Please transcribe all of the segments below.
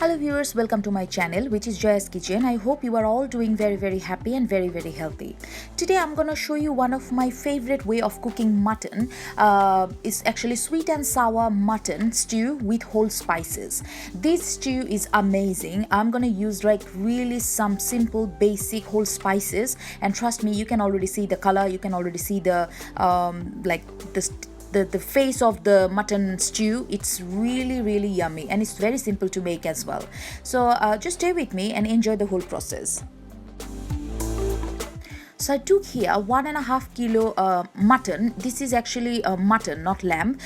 Hello viewers, welcome to my channel which is Joya's Kitchen. I hope you are all doing very happy and very healthy. Today I'm gonna show you one of my favorite way of cooking mutton. It's actually sweet and sour mutton stew with whole spices. This stew is amazing. I'm gonna use like really some simple basic whole spices, and trust me, you can already see the color, you can already see the the face of the mutton stew. It's really yummy, and it's very simple to make as well. So just stay with me and enjoy the whole process. So I took here 1.5 kilo mutton. This is actually mutton, not lamb.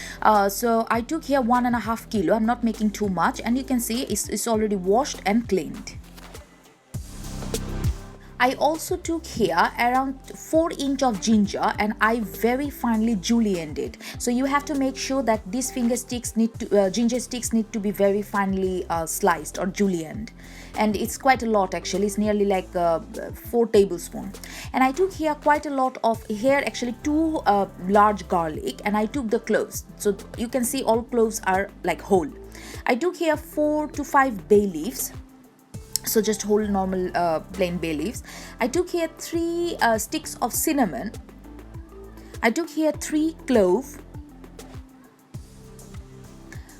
So I took here 1.5 kilo. I'm not making too much, and you can see it's already washed and cleaned. I also took here around 4 inch of ginger, and I very finely julienned it. So you have to make sure that these ginger sticks need to be very finely sliced or julienned. And it's quite a lot actually. It's nearly like 4 tablespoons. And I took here quite a lot of actually 2 large garlic, and I took the cloves. So you can see all cloves are like whole. I took here 4 to 5 bay leaves. So just whole normal plain bay leaves. I took here 3 sticks of cinnamon. I took here 3 clove.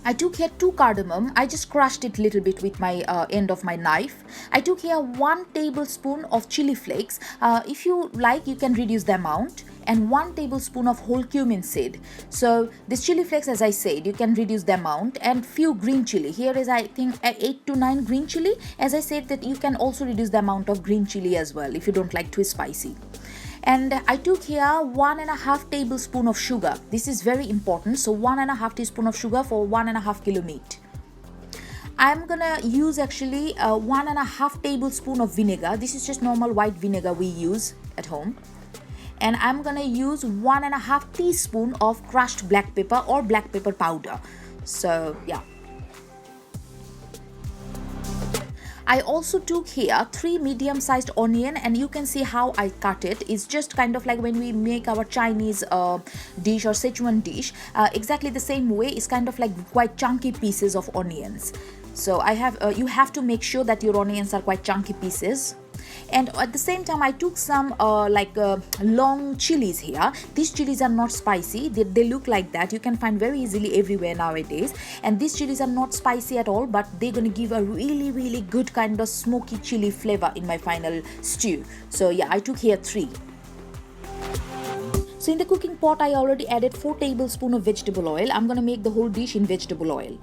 I took here 2 cardamom. I just crushed it a little bit with my end of my knife. I took here 1 tablespoon of chili flakes. If you like, you can reduce the amount. And 1 tablespoon of whole cumin seed. So this chili flakes, as I said, you can reduce the amount, and few green chili. Here is I think 8 to 9 green chili. As I said, that you can also reduce the amount of green chili as well if you don't like too spicy. And I took here 1.5 tablespoon of sugar. This is very important. So 1.5 teaspoon of sugar for 1.5 kilo meat. I'm gonna use actually 1.5 tablespoon of vinegar. This is just normal white vinegar we use at home. And I'm gonna use 1.5 teaspoon of crushed black pepper or black pepper powder. So yeah. I also took here 3 medium-sized onion, and you can see how I cut it. It's just kind of like when we make our Chinese dish or Sichuan dish, exactly the same way. It's kind of like quite chunky pieces of onions. So you have to make sure that your onions are quite chunky pieces. And at the same time, I took some long chilies here. These chilies are not spicy. They look like that. You can find very easily everywhere nowadays. And these chilies are not spicy at all, but they're going to give a really good kind of smoky chili flavor in my final stew. So yeah, I took here 3. So in the cooking pot, I already added 4 tablespoons of vegetable oil. I'm going to make the whole dish in vegetable oil.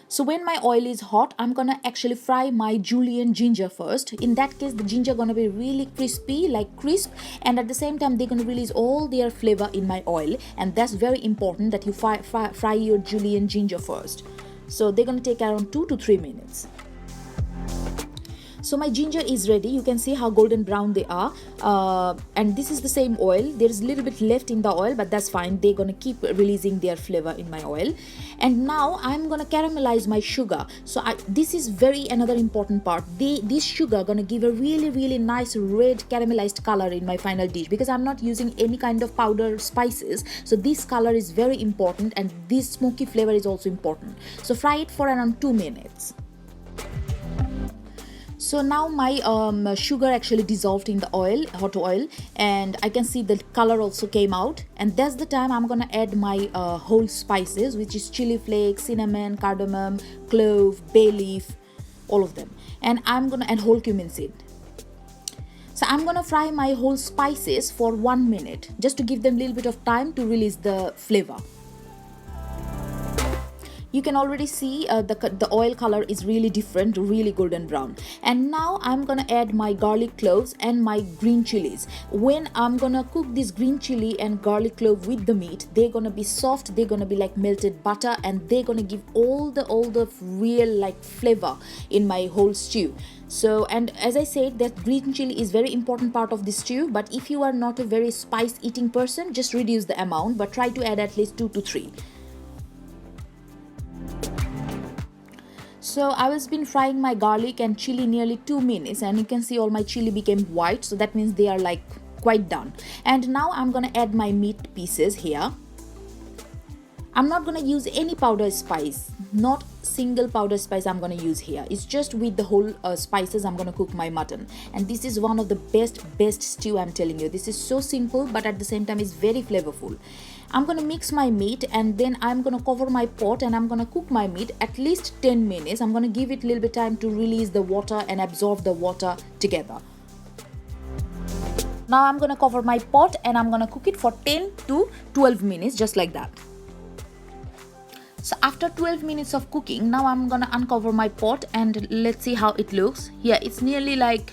So when my oil is hot, I'm gonna actually fry my julienne ginger first. In that case, the ginger gonna be really crispy, like crisp, and at the same time they're gonna release all their flavor in my oil. And that's very important that you fry your julienne ginger first. So they're gonna take around 2 to 3 minutes. So my ginger is ready. You can see how golden brown they are, and this is the same oil. There is a little bit left in the oil, but that's fine. They're gonna keep releasing their flavor in my oil. And now I'm gonna caramelize my sugar. So this is another important part. This sugar gonna give a really nice red caramelized color in my final dish, because I'm not using any kind of powder spices. So this color is very important, and this smoky flavor is also important. So fry it for around 2 minutes. So now my sugar actually dissolved in the oil, hot oil, and I can see the color also came out. And that's the time I'm gonna add my whole spices, which is chili flakes, cinnamon, cardamom, clove, bay leaf, all of them. And and whole cumin seed. So I'm gonna fry my whole spices for 1 minute, just to give them a little bit of time to release the flavor. You can already see the oil color is really different, really golden brown. And now I'm gonna add my garlic cloves and my green chilies. When I'm gonna cook this green chili and garlic clove with the meat, they're gonna be soft, they're gonna be like melted butter, and they're gonna give all the real like flavor in my whole stew. So, and as I said, that green chili is very important part of the stew, but if you are not a very spice eating person, just reduce the amount, but try to add at least 2 to 3. So I was been frying my garlic and chili nearly 2 minutes, and you can see all my chili became white, so that means they are like quite done. And now I'm gonna add my meat pieces here. I'm not gonna use any powder spice. not single powder spice I'm gonna use here. It's just with the whole spices I'm gonna cook my mutton, and this is one of the best stew, I'm telling you. This is so simple, but at the same time it's very flavorful. I'm gonna mix my meat, and then I'm gonna cover my pot, and I'm gonna cook my meat at least 10 minutes. I'm gonna give it a little bit time to release the water and absorb the water together. Now I'm gonna cover my pot and I'm gonna cook it for 10 to 12 minutes, just like that. So after 12 minutes of cooking, now I'm gonna uncover my pot and let's see how it looks. Here it's nearly like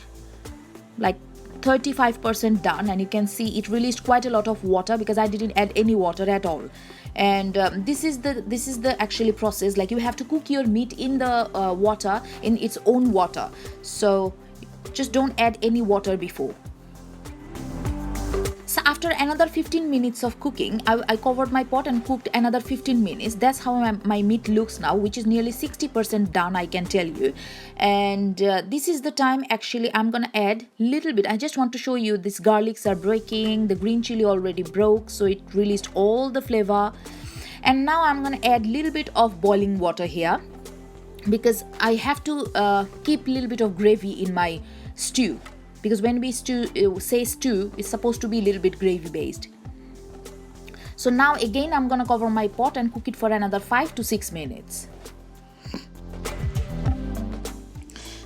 35% done, and you can see it released quite a lot of water because I didn't add any water at all. And this is the actually process. Like, you have to cook your meat in the water, in its own water. So just don't add any water before. So after another 15 minutes of cooking, I covered my pot and cooked another 15 minutes. That's how my meat looks now, which is nearly 60% done, I can tell you. And this is the time actually I'm gonna add little bit. I just want to show you, these garlics are breaking, the green chili already broke, so it released all the flavor. And now I'm gonna add little bit of boiling water here, because I have to keep a little bit of gravy in my stew. Because when we say stew, it's supposed to be a little bit gravy based. So now again I'm gonna cover my pot and cook it for another 5 to 6 minutes.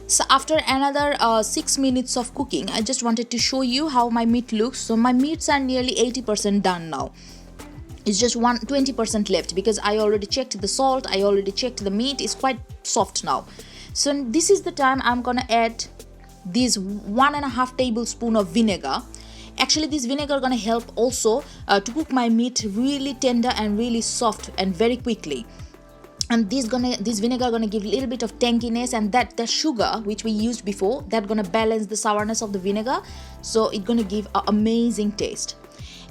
So after another 6 minutes of cooking, I just wanted to show you how my meat looks. So my meats are nearly 80% done now. It's just 20% left, because I already checked the salt, I already checked the meat. It's quite soft now. So this is the time I'm gonna add this 1.5 tablespoon of vinegar. Actually, this vinegar gonna help also to cook my meat really tender and really soft and very quickly. And this vinegar gonna give a little bit of tanginess, and that sugar which we used before, that gonna balance the sourness of the vinegar, so it's gonna give an amazing taste.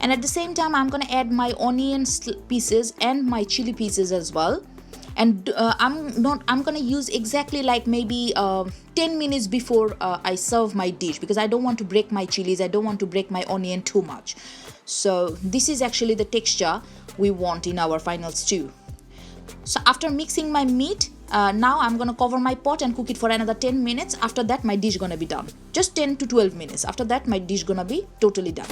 And at the same time, I'm gonna add my onion pieces and my chili pieces as well. And I'm gonna use exactly like maybe 10 minutes before I serve my dish, because I don't want to break my chilies, I don't want to break my onion too much. So this is actually the texture we want in our final stew. So after mixing my meat, now I'm gonna cover my pot and cook it for another 10 minutes. After that, my dish gonna be done. Just 10 to 12 minutes. After that, my dish gonna be totally done.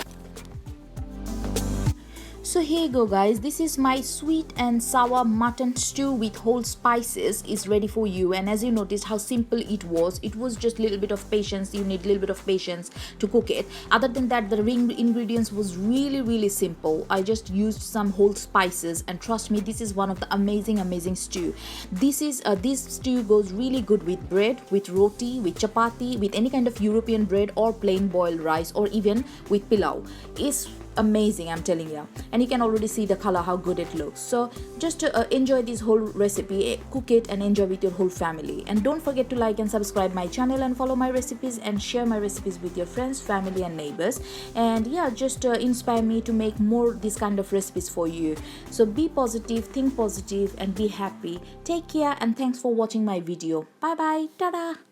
So here you go, guys. This is my sweet and sour mutton stew with whole spices is ready for you. And as you noticed how simple it was just a little bit of patience. You need a little bit of patience to cook it. Other than that, the ingredients was really simple. I just used some whole spices, and trust me, this is one of the amazing stew. This stew goes really good with bread, with roti, with chapati, with any kind of European bread, or plain boiled rice, or even with pilau. It's amazing, I'm telling you. And you can already see the color, how good it looks. So just enjoy this whole recipe, cook it and enjoy with your whole family. And don't forget to like and subscribe my channel, and follow my recipes, and share my recipes with your friends, family and neighbors. And yeah, just inspire me to make more this kind of recipes for you. So be positive, think positive, and be happy. Take care, and thanks for watching my video. Bye bye. Tada.